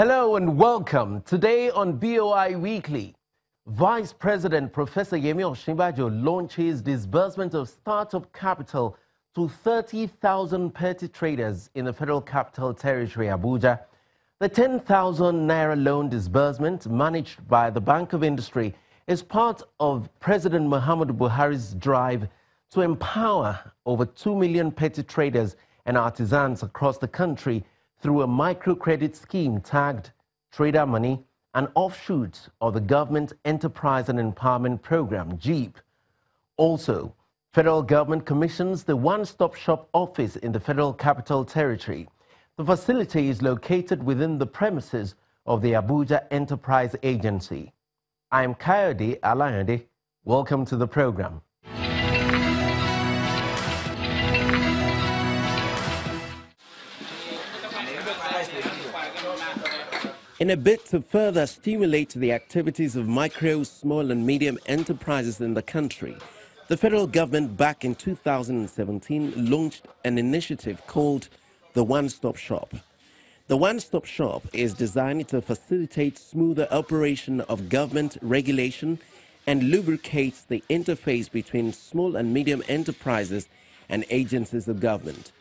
Hello and welcome. Today on BOI Weekly, Vice President Professor Yemi Osinbajo launches disbursement of startup capital to 30,000 petty traders in the Federal Capital Territory, Abuja. The 10,000 naira loan disbursement managed by the Bank of Industry is part of President Muhammadu Buhari's drive to empower over 2 million petty traders and artisans across the country through a microcredit scheme tagged Trader Money, an offshoot of the Government Enterprise and Empowerment Program, GEEP. Also, federal government commissions the one-stop shop office in the Federal Capital Territory. The facility is located within the premises of the Abuja Enterprise Agency. I am Kayode Alayande. Welcome to the program. In a bid to further stimulate the activities of micro, small and medium enterprises in the country, the federal government back in 2017 launched an initiative called the One-Stop Shop. The One-Stop Shop is designed to facilitate smoother operation of government regulation and lubricates the interface between small and medium enterprises and agencies of government.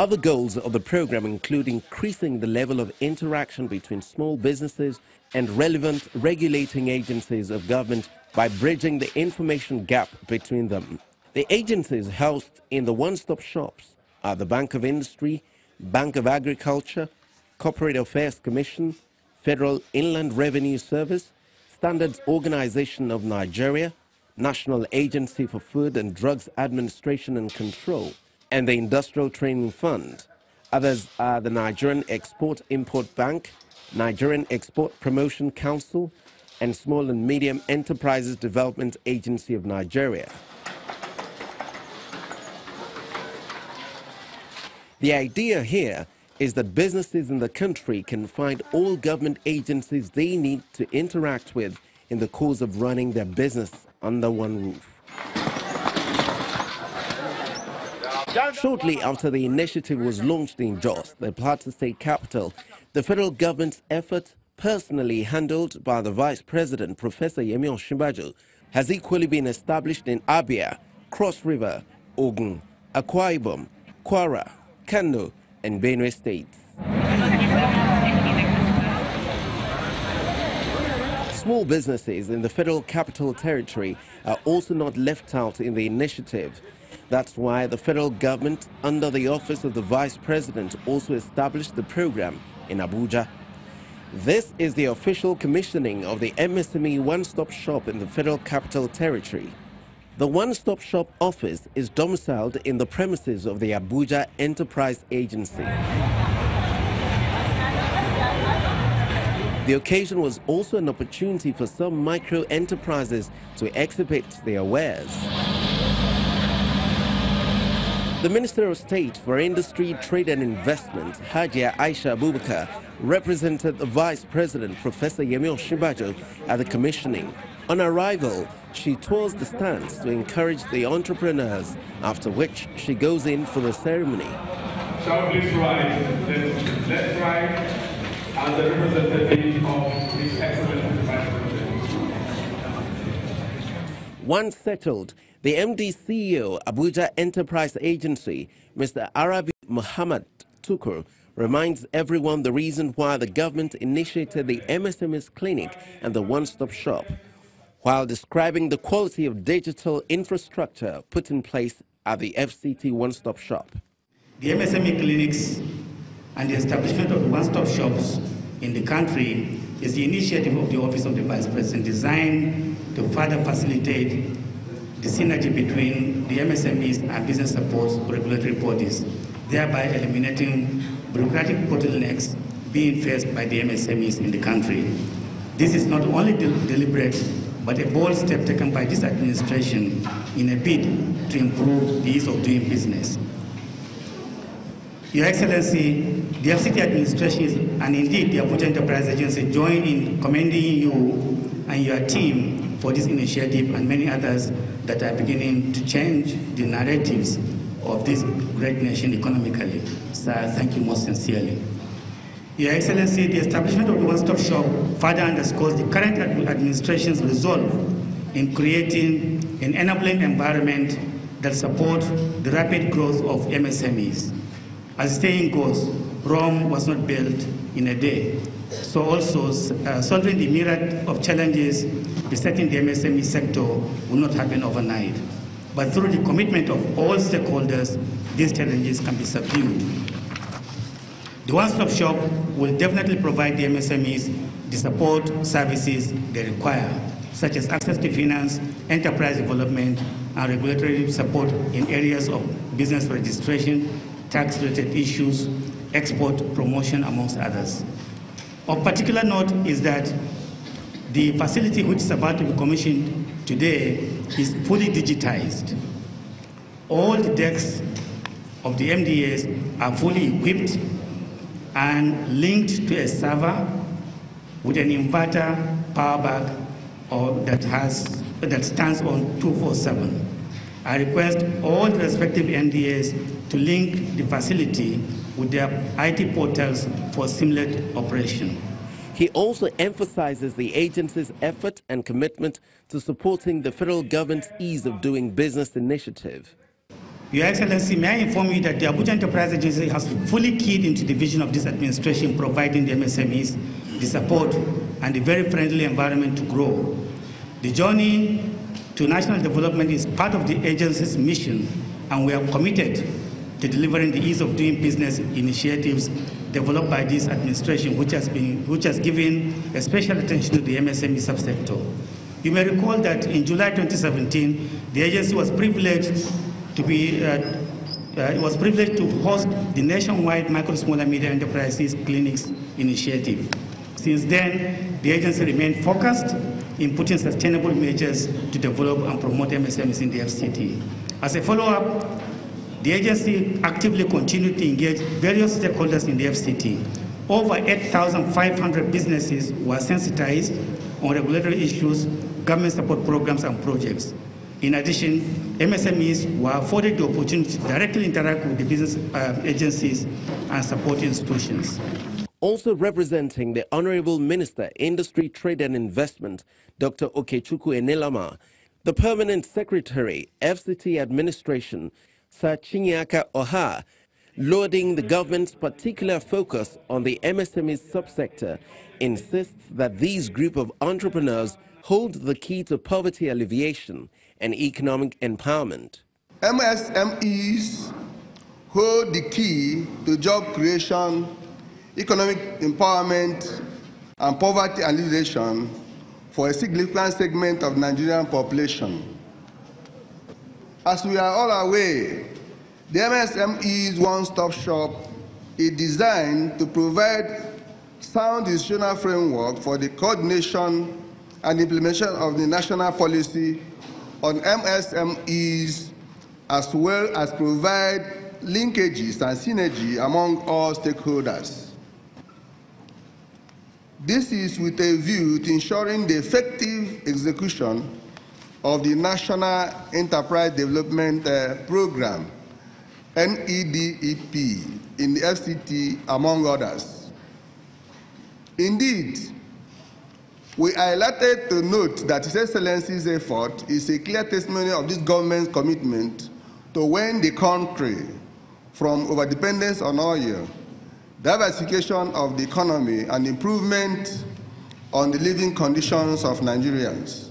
Other goals of the program include increasing the level of interaction between small businesses and relevant regulating agencies of government by bridging the information gap between them. The agencies housed in the one-stop shops are the Bank of Industry, Bank of Agriculture, Corporate Affairs Commission, Federal Inland Revenue Service, Standards Organization of Nigeria, National Agency for Food and Drugs Administration and Control, and the Industrial Training Fund. Others are the Nigerian Export-Import Bank, Nigerian Export Promotion Council, and Small and Medium Enterprises Development Agency of Nigeria. The idea here is that businesses in the country can find all government agencies they need to interact with in the course of running their business under one roof. Shortly after the initiative was launched in Jos, the Plateau State capital, the federal government's effort, personally handled by the Vice President Professor Yemi Osinbajo, has equally been established in Abia, Cross River, Ogun, Akwa Ibom, Kwara, Kano, and Benue states. Small businesses in the Federal Capital Territory are also not left out in the initiative. That's why the federal government, under the office of the Vice President, also established the program in Abuja. This is the official commissioning of the MSME One-Stop Shop in the Federal Capital Territory. The One-Stop Shop office is domiciled in the premises of the Abuja Enterprise Agency. The occasion was also an opportunity for some micro-enterprises to exhibit their wares. The Minister of State for Industry, Trade and Investment, Hajia Aisha Abubakar, represented the Vice President, Professor Yemi Osinbajo, at the commissioning. On arrival, she tours the stands to encourage the entrepreneurs, after which she goes in for the ceremony. Shall we please rise? Let's rise as the representative of His Excellency Vice President. Once settled, the MD CEO, Abuja Enterprise Agency, Mr. Arabi Muhammad Tukur, reminds everyone the reason why the government initiated the MSMEs clinic and the one-stop shop, while describing the quality of digital infrastructure put in place at the FCT one-stop shop. The MSME clinics and the establishment of one-stop shops in the country is the initiative of the Office of the Vice President, designed to further facilitate the synergy between the MSMEs and business support regulatory bodies, thereby eliminating bureaucratic bottlenecks being faced by the MSMEs in the country. This is not only deliberate, but a bold step taken by this administration in a bid to improve the ease of doing business. Your Excellency, the FCT administration and indeed the Abuja Enterprise Agency join in commending you and your team for this initiative and many others that are beginning to change the narratives of this great nation economically. Sir, thank you most sincerely. Your Excellency, the establishment of the one-stop shop further underscores the current administration's resolve in creating an enabling environment that supports the rapid growth of MSMEs. As the saying goes, Rome was not built in a day. So also, solving the myriad of challenges besetting the MSME sector will not happen overnight. But through the commitment of all stakeholders, these challenges can be subdued. The one-stop shop will definitely provide the MSMEs the support services they require, such as access to finance, enterprise development, and regulatory support in areas of business registration, tax-related issues, export promotion, amongst others. Of particular note is that the facility which is about to be commissioned today is fully digitized. All the desks of the MDAs are fully equipped and linked to a server with an inverter power bank that stands on 24/7. I request all the respective MDAs to link the facility with their IT portals for seamless operation. He also emphasizes the agency's effort and commitment to supporting the federal government's Ease of Doing Business initiative. Your Excellency, may I inform you that the Abuja Enterprise Agency has fully keyed into the vision of this administration, providing the MSMEs the support and the very friendly environment to grow. The journey to national development is part of the agency's mission, and we are committed to delivering the Ease of Doing Business initiatives developed by this administration, which has given a special attention to the MSME subsector. You may recall that in July 2017, the agency was privileged to host the nationwide Micro, Small and Medium Enterprises Clinics initiative. Since then, the agency remained focused in putting sustainable measures to develop and promote MSMEs in the FCT. As a follow-up, the agency actively continued to engage various stakeholders in the FCT. Over 8,500 businesses were sensitized on regulatory issues, government support programs, and projects. In addition, MSMEs were afforded the opportunity to directly interact with the business agencies and support institutions. Also representing the Honorable Minister, Industry, Trade and Investment, Dr. Okechukwu Enelama, the Permanent Secretary, FCT Administration, Sir Chinyaka Oha, lauding the government's particular focus on the MSME subsector, insists that these group of entrepreneurs hold the key to poverty alleviation and economic empowerment. MSMEs hold the key to job creation, economic empowerment, and poverty alleviation for a significant segment of Nigerian population. As we are all aware, the MSME's one-stop shop is designed to provide sound institutional framework for the coordination and implementation of the national policy on MSMEs, as well as provide linkages and synergy among all stakeholders. This is with a view to ensuring the effective execution of the National Enterprise Development Program, NEDEP, in the FCT, among others. Indeed, we are elated to note that His Excellency's effort is a clear testimony of this government's commitment to win the country from overdependence on oil, diversification of the economy, and improvement on the living conditions of Nigerians.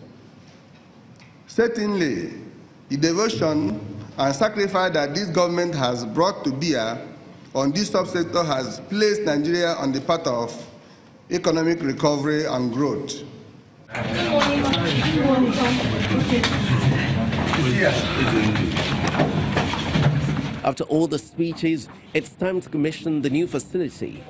Certainly, the devotion and sacrifice that this government has brought to bear on this subsector has placed Nigeria on the path of economic recovery and growth. After all the speeches, it's time to commission the new facility.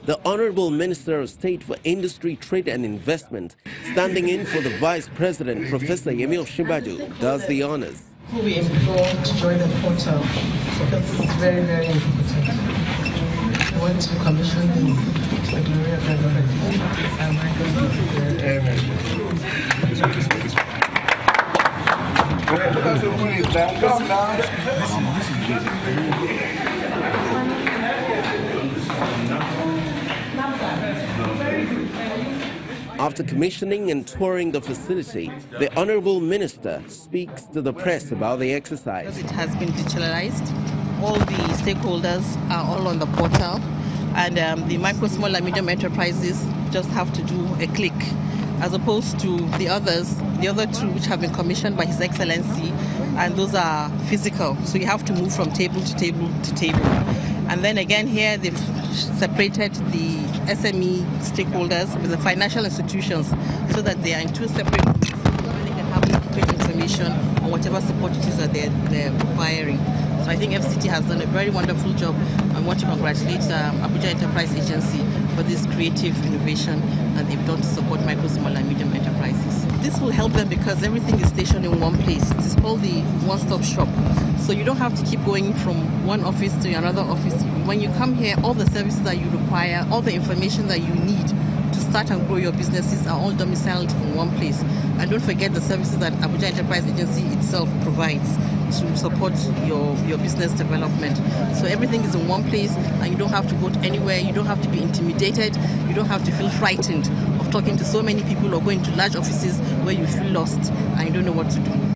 The Honorable Minister of State for Industry, Trade and Investment, standing in for the Vice President, Professor Yemi Osinbajo, does the honors. Who we implore to join the portal because it's very, very important. I want to commission the glory of the Lord. After commissioning and touring the facility, the Honorable Minister speaks to the press about the exercise. It has been digitalized. All the stakeholders are all on the portal, and the micro, small and medium enterprises just have to do a click, as opposed to the other two which have been commissioned by His Excellency, and those are physical. So you have to move from table to table to table. And then again here they've separated the SME stakeholders with the financial institutions so that they are in two separate groups where they can have adequate information on whatever support it is that they're requiring. So I think FCT has done a very wonderful job. I want to congratulate Abuja Enterprise Agency for this creative innovation that they've done to support micro, small and medium enterprises. This will help them because everything is stationed in one place. It is called the one-stop shop. So you don't have to keep going from one office to another office. When you come here, all the services that you require, all the information that you need to start and grow your businesses are all domiciled in one place. And don't forget the services that Abuja Enterprise Agency itself provides to support your business development. So everything is in one place and you don't have to go anywhere, you don't have to be intimidated, you don't have to feel frightened of talking to so many people or going to large offices where you feel lost and you don't know what to do.